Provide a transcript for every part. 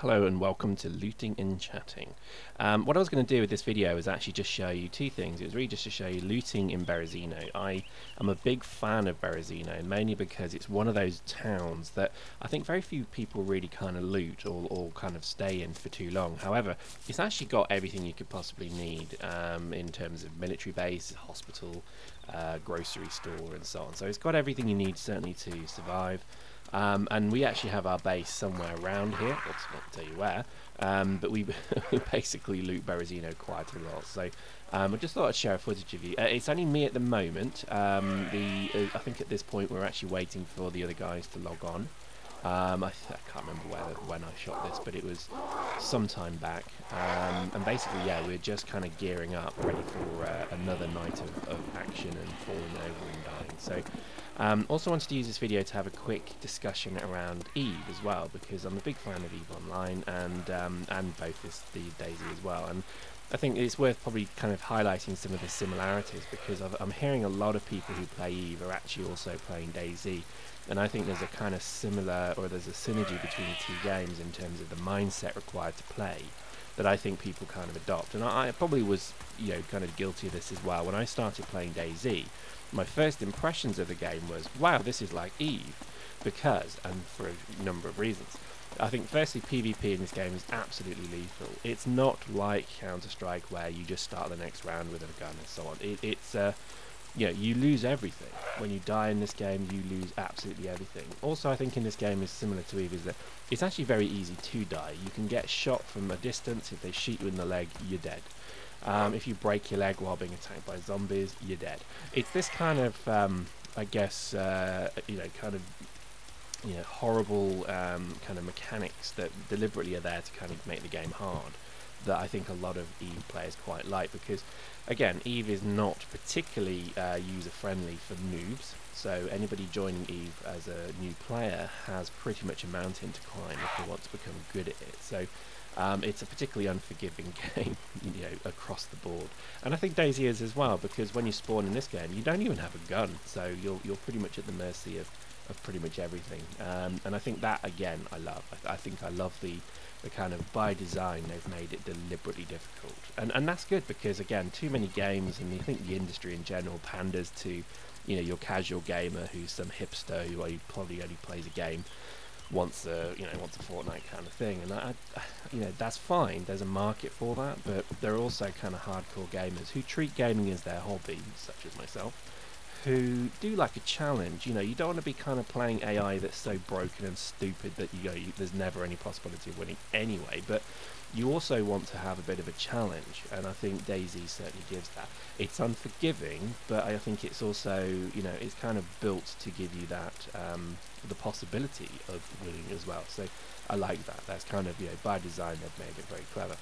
Hello and welcome to Looting and Chatting. What I was going to do with this video is actually just show you two things. It was really just to show you looting in Berezino. I am a big fan of Berezino, mainly because it's one of those towns that I think very few people really kind of loot or kind of stay in for too long. However, it's actually got everything you could possibly need in terms of military base, hospital, grocery store and so on. So it's got everything you need certainly to survive. And we actually have our base somewhere around here. Let's not tell you where, but we basically loot Berezino quite a lot. So I just thought I'd share a footage of you. It's only me at the moment. I think at this point we're actually waiting for the other guys to log on. I can't remember when I shot this, but it was some time back. And basically, yeah, we're just kind of gearing up, ready for another night of action and falling over and dying. So. Also wanted to use this video to have a quick discussion around Eve as well, because I'm a big fan of Eve Online and both the DayZ as well. And I think it's worth probably kind of highlighting some of the similarities, because I'm hearing a lot of people who play Eve are actually also playing DayZ, and I think there's a kind of similar, or there's a synergy between the two games in terms of the mindset required to play that I think people kind of adopt. And I probably was, you know, kind of guilty of this as well. When I started playing DayZ, my first impressions of the game was, wow, this is like Eve, because, and for a number of reasons. I think firstly, PvP in this game is absolutely lethal. It's not like Counter-Strike where you just start the next round with a gun and so on. It's you know, you lose everything. When you die in this game, you lose absolutely everything. Also, I think in this game is similar to Eve, is that it's actually very easy to die. You can get shot from a distance. If they shoot you in the leg, you're dead. If you break your leg while being attacked by zombies, you're dead. It's this kind of, I guess, you know, kind of, you know, horrible kind of mechanics that deliberately are there to kind of make the game hard, that I think a lot of Eve players quite like, because, again, Eve is not particularly user-friendly for noobs. So anybody joining Eve as a new player has pretty much a mountain to climb if they want to become good at it. So it's a particularly unforgiving game, you know, across the board. And I think DayZ is as well, because when you spawn in this game, you don't even have a gun, so you're pretty much at the mercy of pretty much everything. And I think that, again, I love. I think I love the kind of, by design, they've made it deliberately difficult. And that's good, because, again, too many games, and I think the industry in general panders to, you know, your casual gamer who's some hipster who probably only plays a game once a fortnight kind of thing. And I you know, that's fine, there's a market for that, but there are also kind of hardcore gamers who treat gaming as their hobby, such as myself, who do like a challenge. You know, you don't want to be kind of playing AI that's so broken and stupid that there's never any possibility of winning anyway, but you also want to have a bit of a challenge, and I think DayZ certainly gives that. It's unforgiving, but I think it's also, you know, it's kind of built to give you that the possibility of winning as well. So I like that. That's kind of, you know, by design they've made it very clever.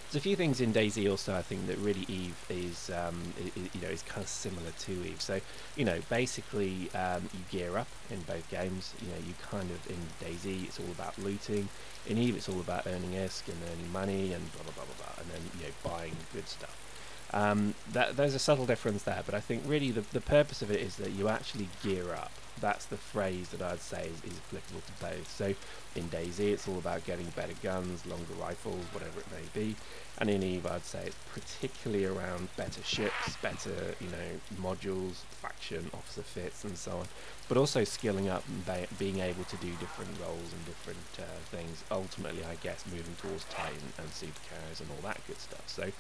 There's a few things in DayZ also, I think, that really Eve is, you know, is kind of similar to Eve. So, you know, basically you gear up in both games. You know, you kind of, in DayZ it's all about looting. In Eve it's all about earning ISK and earning money and blah blah blah blah blah, and then, you know, buying good stuff. There's a subtle difference there, but I think really the purpose of it is that you actually gear up. That's the phrase that I'd say is applicable to both. So in DayZ it's all about getting better guns, longer rifles, whatever it may be, and in Eve I'd say it's particularly around better ships, better, you know, modules, faction, officer fits and so on, but also skilling up and being able to do different roles and different things, ultimately I guess moving towards Titan and supercars and all that good stuff. So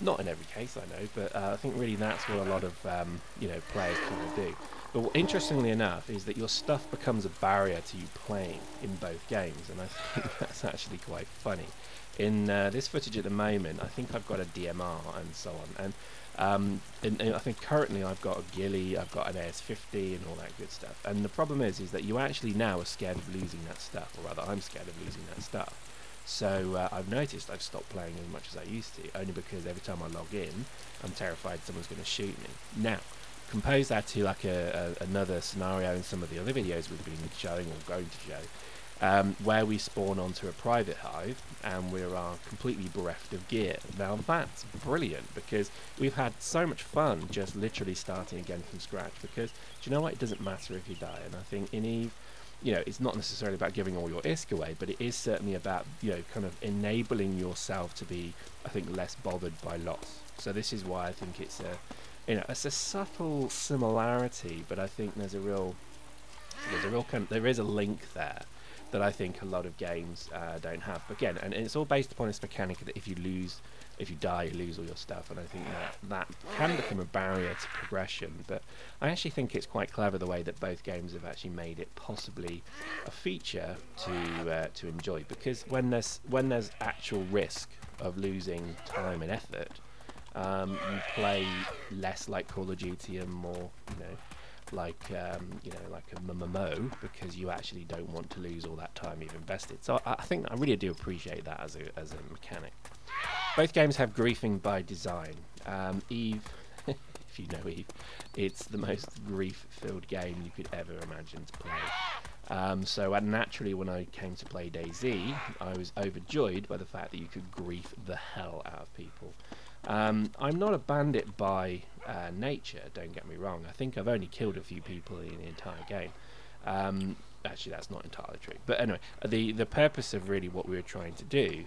not in every case, I know, but I think really that's what a lot of you know, players kind of do. But interestingly enough is that your stuff becomes a barrier to you playing in both games, and I think that's actually quite funny. In this footage at the moment, I think I've got a DMR and so on, and I think currently I've got a ghillie, I've got an AS50 and all that good stuff. And the problem is that you actually now are scared of losing that stuff, or rather I'm scared of losing that stuff. So I've noticed I've stopped playing as much as I used to, only because every time I log in, I'm terrified someone's going to shoot me. Now, compose that to like another scenario in some of the other videos we've been showing or going to show, where we spawn onto a private hive and we are completely bereft of gear. Now that's brilliant, because we've had so much fun just literally starting again from scratch, because do you know what, it doesn't matter if you die. And I think in Eve you know, it's not necessarily about giving all your ISK away, but it is certainly about, you know, kind of enabling yourself to be, I think, less bothered by loss. So this is why I think it's a, you know, it's a subtle similarity, but I think there is a link there that I think a lot of games don't have. But again, and it's all based upon this mechanic that if you die, you lose all your stuff, and I think that can become a barrier to progression. But I actually think it's quite clever the way that both games have actually made it possibly a feature to enjoy, because when there's actual risk of losing time and effort, you play less like Call of Duty and more, you know, like like a MMO, because you actually don't want to lose all that time you've invested. So I think I really do appreciate that as a mechanic. Both games have griefing by design. Eve, if you know Eve, it's the most grief-filled game you could ever imagine to play. So naturally, when I came to play DayZ, I was overjoyed by the fact that you could grief the hell out of people. I'm not a bandit by nature, don't get me wrong. I think I've only killed a few people in the entire game. Actually, that's not entirely true. But anyway, the purpose of really what we were trying to do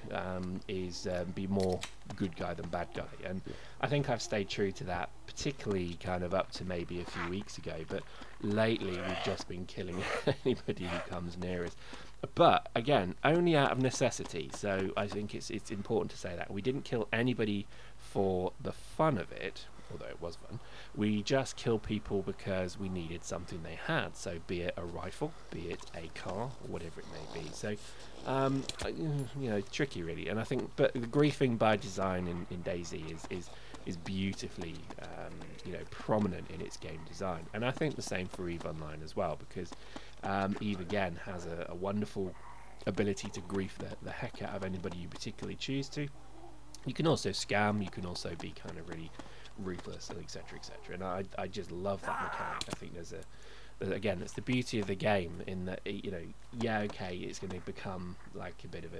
is be more good guy than bad guy. And I think I've stayed true to that, particularly kind of up to maybe a few weeks ago. But lately, we've just been killing anybody who comes near us. But again, only out of necessity. So I think it's important to say that we didn't kill anybody for the fun of it, although it was fun. We just kill people because we needed something they had. So be it a rifle, be it a car, or whatever it may be. So you know, tricky really. And I think, but the griefing by design in DayZ is beautifully you know, prominent in its game design. And I think the same for Eve Online as well, because Eve again has a wonderful ability to grief the heck out of anybody you particularly choose to. You can also scam, you can also be kind of really ruthless, and etc, etc. And I just love that mechanic. I think again, it's the beauty of the game in that, you know, yeah, okay, it's going to become like a bit of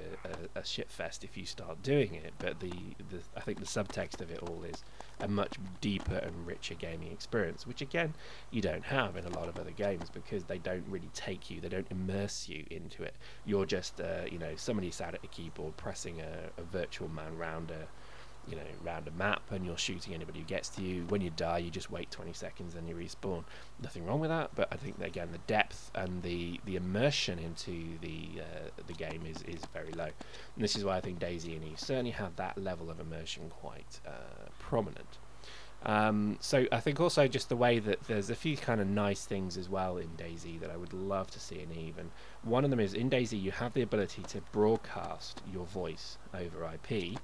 a shit fest if you start doing it, but I think the subtext of it all is a much deeper and richer gaming experience, which again you don't have in a lot of other games, because they don't really take you, they don't immerse you into it. You're just you know, somebody sat at a keyboard pressing a virtual man round a map, and you're shooting anybody who gets to you. When you die, you just wait 20 seconds and you respawn. Nothing wrong with that, but I think that, again, the depth and the immersion into the game is very low. And this is why I think DayZ and Eve certainly have that level of immersion quite prominent. So I think also just the way that there's a few kind of nice things as well in DayZ that I would love to see in Eve, and one of them is in DayZ you have the ability to broadcast your voice over IP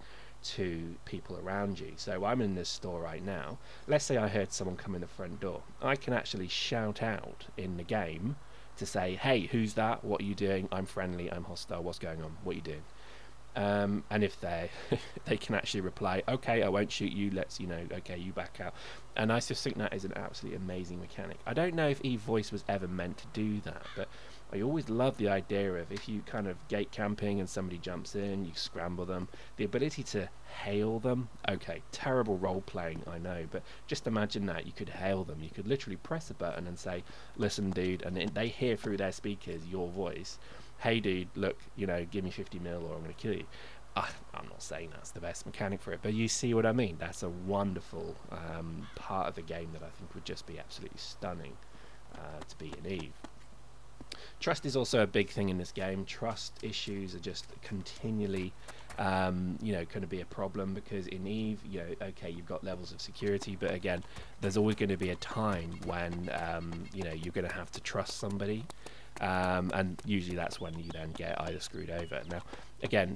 to people around you. So I'm in this store right now. Let's say I heard someone come in the front door. I can actually shout out in the game to say, hey, who's that? What are you doing? I'm friendly, I'm hostile, what's going on? What are you doing? And if they can actually reply, okay, I won't shoot you, let's, you know, okay, you back out. And I just think that is an absolutely amazing mechanic. I don't know if Eve Voice was ever meant to do that, but I always love the idea of, if you kind of gate camping and somebody jumps in, you scramble them, the ability to hail them. Okay, terrible role playing, I know, but just imagine that you could hail them. You could literally press a button and say, listen dude, and they hear through their speakers your voice, hey dude, look, you know, give me 50 mil or I'm going to kill you. I'm not saying that's the best mechanic for it, but you see what I mean. That's a wonderful part of the game that I think would just be absolutely stunning to be in Eve. Trust is also a big thing in this game. Trust issues are just continually you know, going to be a problem, because in Eve, you know, okay, you've got levels of security, but again, there's always going to be a time when you know, you're going to have to trust somebody. And usually that's when you then get either screwed over. Now, again,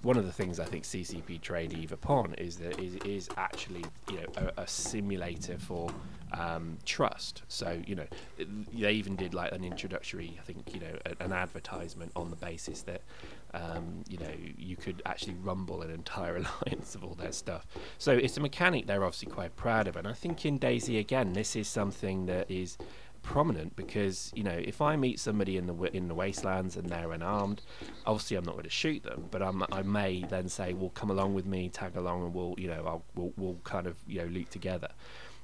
one of the things I think CCP trade Eve upon is that it is actually, you know, a simulator for trust. So, you know, they even did like an introductory, I think, you know, an advertisement on the basis that you know, you could actually rumble an entire alliance of all their stuff. So it's a mechanic they're obviously quite proud of, and I think in DayZ again, this is something that is prominent, because, you know, if I meet somebody in the wastelands and they're unarmed, obviously I'm not going to shoot them, but I may then say, well, come along with me, tag along, and we'll, you know, we'll kind of, you know, loot together.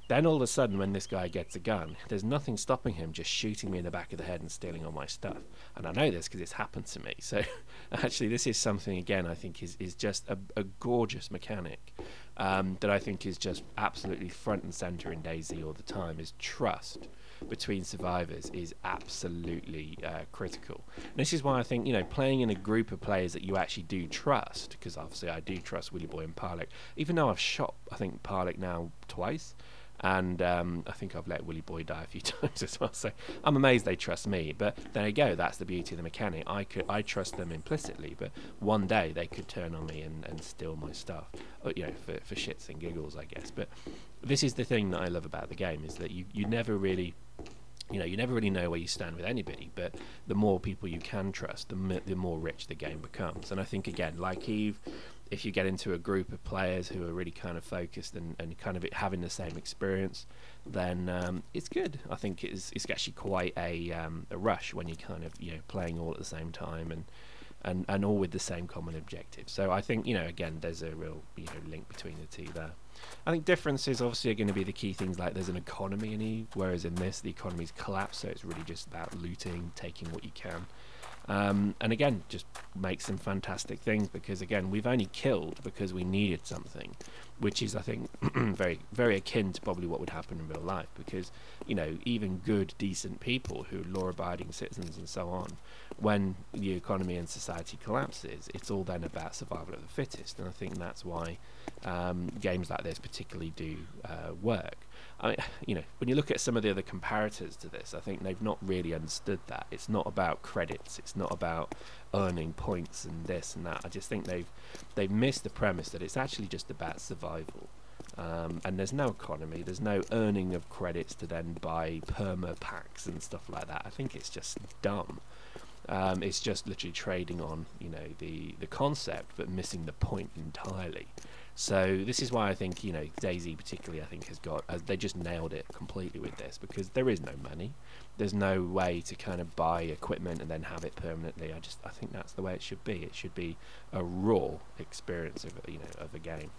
Then all of a sudden, when this guy gets a gun, there's nothing stopping him just shooting me in the back of the head and stealing all my stuff. And I know this because it's happened to me. So actually, this is something, again, I think is just a gorgeous mechanic that I think is just absolutely front and center in DayZ all the time. Is trust between survivors is absolutely critical. And this is why I think, you know, playing in a group of players that you actually do trust, because obviously I do trust Willy Boy and Parlick, even though I've shot, I think, Parlick now twice, and I think I've let Willy Boy die a few times as well, so I'm amazed they trust me. But there you go, that's the beauty of the mechanic. I trust them implicitly, but one day they could turn on me and steal my stuff, you know, for shits and giggles, I guess. But this is the thing that I love about the game, is that you never really, you know, you never really know where you stand with anybody, but the more people you can trust, the more rich the game becomes. And I think, again, like Eve, if you get into a group of players who are really kind of focused and kind of having the same experience, then it's good. I think it's actually quite a rush when you're kind of, you know, playing all at the same time and all with the same common objective. So I think, you know, again, there's a real, you know, link between the two there. I think differences obviously are going to be the key things, like there's an economy in Eve, whereas in this the economy's collapsed, so it's really just about looting, taking what you can. And again, just make some fantastic things, because again, we've only killed because we needed something, which is, I think, very, very akin to probably what would happen in real life, because, you know, even good, decent people who are law-abiding citizens and so on, when the economy and society collapses, it's all then about survival of the fittest. And I think that's why games like this particularly do work. I mean, you know, when you look at some of the other comparators to this, I think they've not really understood that. It's not about credits. It's not about earning points and this and that. I just think they've missed the premise that it's actually just about survival. And there's no economy. There's no earning of credits to then buy perma packs and stuff like that. I think it's just dumb. It's just literally trading on, you know, the concept, but missing the point entirely. So this is why I think, you know, DayZ particularly, I think, has got, they just nailed it completely with this, because there is no money. There's no way to kind of buy equipment and then have it permanently. I think that's the way it should be. It should be a raw experience of, you know, of a game.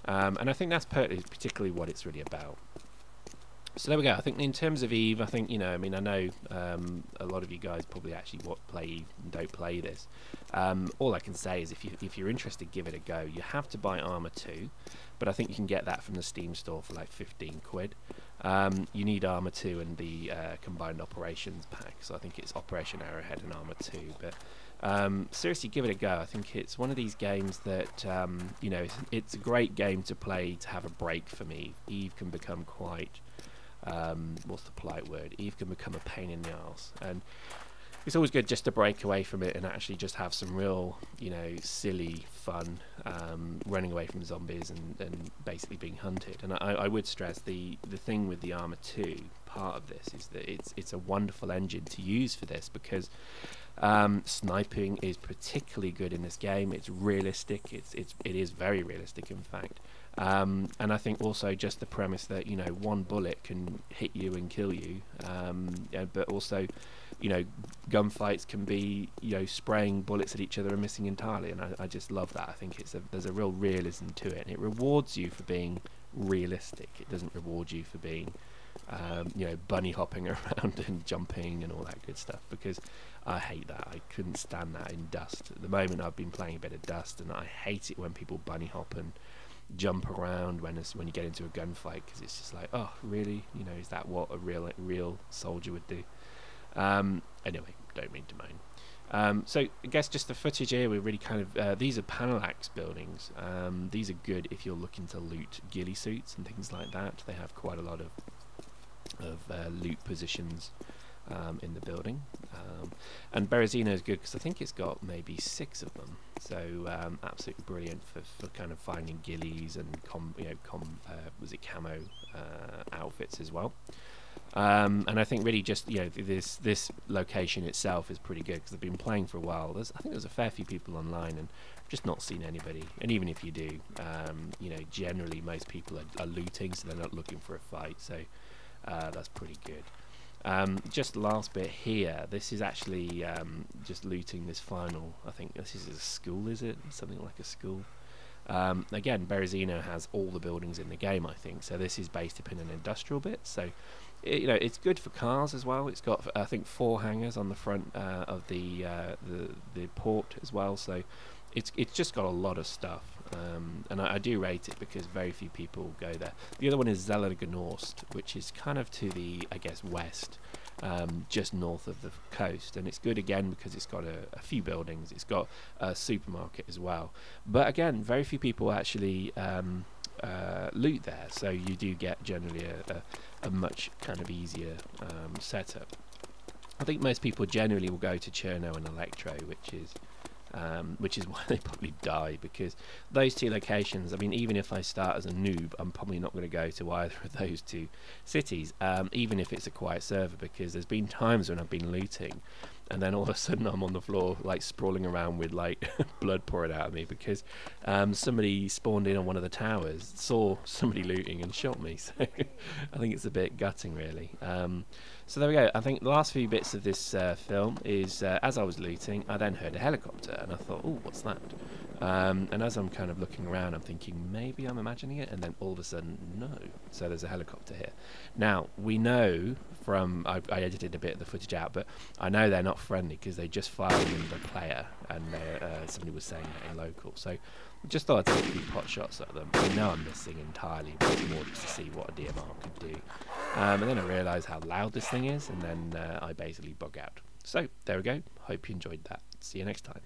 And I think that's particularly what it's really about. So there we go. I think in terms of Eve, I think, you know, I mean, I know a lot of you guys probably actually play Eve and don't play this. All I can say is if you're interested, give it a go. You have to buy Armour 2, but I think you can get that from the Steam store for like 15 quid. You need Armour 2 and the Combined Operations pack, so I think it's Operation Arrowhead and Armour 2. But seriously, give it a go. I think it's one of these games that, you know, it's a great game to play to have a break from Eve. Eve can become quite... what's the polite word? Eve can become a pain in the arse, and it's always good just to break away from it and actually just have some real, you know, silly fun, running away from zombies and basically being hunted. And I would stress the thing with the Armour 2 part of this is that it's a wonderful engine to use for this, because sniping is particularly good in this game. It's realistic. It is very realistic, in fact. And I think also just the premise that, you know, one bullet can hit you and kill you, but also, you know, gunfights can be, you know, spraying bullets at each other and missing entirely, and I just love that. I think there's a real realism to it, and it rewards you for being realistic. It doesn't reward you for being, you know, bunny hopping around and jumping and all that good stuff, because I hate that. I couldn't stand that in Dust. At the moment I've been playing a bit of Dust, and I hate it when people bunny hop and jump around when you get into a gunfight, because it's just like, oh really, you know, is that what a real soldier would do? Anyway, don't mean to moan. So I guess just the footage here, we're really kind of these are panel axe buildings. These are good if you're looking to loot ghillie suits and things like that. They have quite a lot of loot positions in the building, and Berezino is good because I think it's got maybe 6 of them, so absolutely brilliant for kind of finding ghillies and was it camo outfits as well. And I think really just, you know, this location itself is pretty good, because I've been playing for a while. I think there's a fair few people online, and I've just not seen anybody. And even if you do, you know, generally most people are looting, so they're not looking for a fight. So that's pretty good. Just last bit here, this is actually just looting this final, I think this is a school, is it? Something like a school. Again, Berezino has all the buildings in the game, I think, so this is based upon an industrial bit, so it's good for cars as well. It's got, I think, 4 hangars on the front of the port as well, so it's just got a lot of stuff, and I do rate it because very few people go there. The other one is Zellergenorst, which is kind of to the, I guess, west, just north of the coast, and it's good again because it's got a few buildings. It's got a supermarket as well, but again, very few people actually loot there, so you do get generally a much kind of easier setup. I think most people generally will go to Cherno and Electro, which is why they probably die, because those 2 locations, I mean, even if I start as a noob, I'm probably not going to go to either of those 2 cities, even if it's a quiet server, because there's been times when I've been looting and then all of a sudden I'm on the floor like sprawling around with like blood pouring out of me because somebody spawned in on one of the towers, saw somebody looting and shot me. So I think it's a bit gutting, really. So there we go. I think the last few bits of this film is as I was looting, I then heard a helicopter and I thought, oh, what's that? And as I'm kind of looking around, I'm thinking maybe I'm imagining it, and then all of a sudden, no. So there's a helicopter here. Now, we know from, I edited a bit of the footage out, but I know they're not friendly because they just fired in the player, and somebody was saying that in local. So just thought I'd take a few pot shots at them. I know I'm missing entirely, but it's more just to see what a DMR could do. And then I realised how loud this thing is, and then I basically bug out. So there we go. Hope you enjoyed that. See you next time.